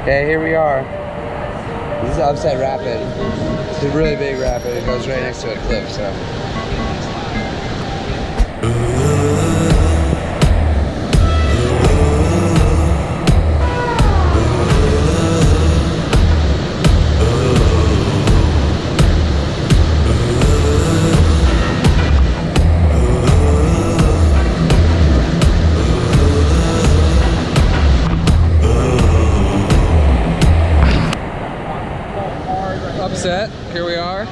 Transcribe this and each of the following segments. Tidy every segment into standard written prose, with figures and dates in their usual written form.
Okay, here we are. This is Upset Rapid. It's a really big rapid. It goes right next to a cliff, so. Upset, here we are.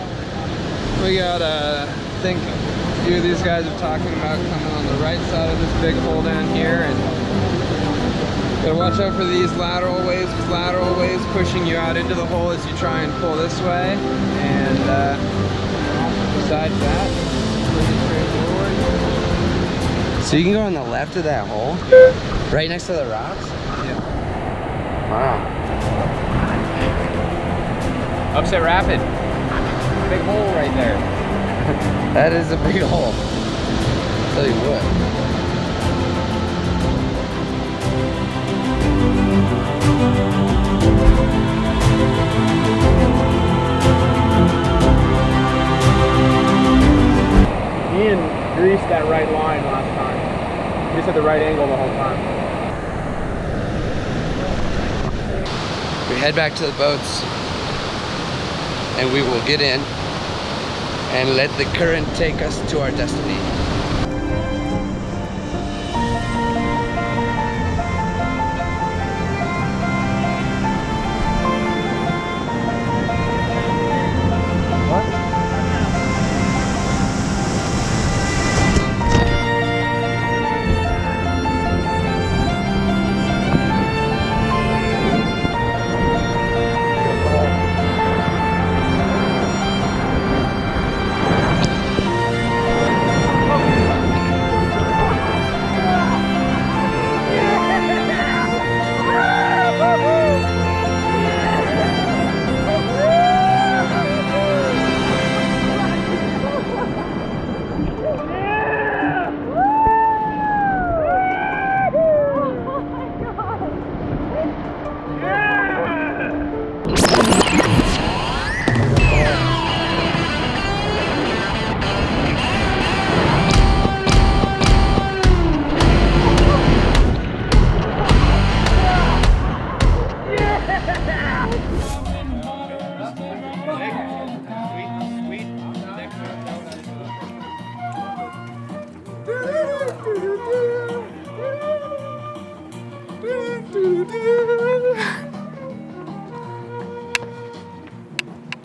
We got, I think a few of these guys are talking about coming on the right side of this big hole down here, and gotta watch out for these lateral waves pushing you out into the hole as you try and pull this way. And besides that, pretty straightforward. So you can go on the left of that hole? Yeah. Right next to the rocks? Yeah. Wow. Upset Rapid. Big hole right there. That is a big hole. I'll tell you what. Ian greased that right line last time. He just had the right angle the whole time. We head back to the boats. And we will get in and let the current take us to our destiny.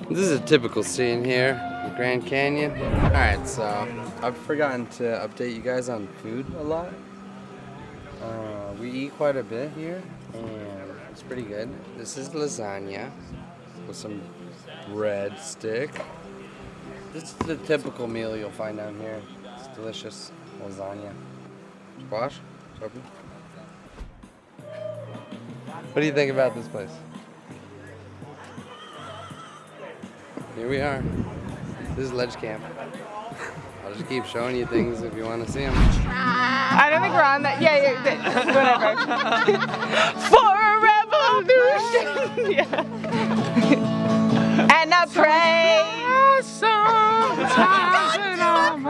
This is a typical scene here in the Grand Canyon. Alright, so I've forgotten to update you guys on food a lot. We eat quite a bit here, and it's pretty good. This is lasagna with some breadstick. This is the typical meal you'll find down here. It's delicious lasagna. Squash? It's open. What do you think about this place? Here we are. This is Ledge Camp. I'll just keep showing you things if you want to see them. I don't think we're on that. Yeah, whatever. For a revolution. Yeah. And I pray sometimes and I'm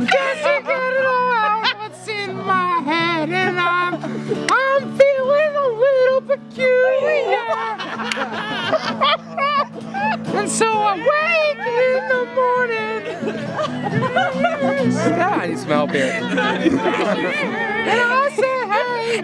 just to get it all out what's in my head, and I'm feeling a little peculiar. And so I wake in the morning. God, you smell beer. And I say,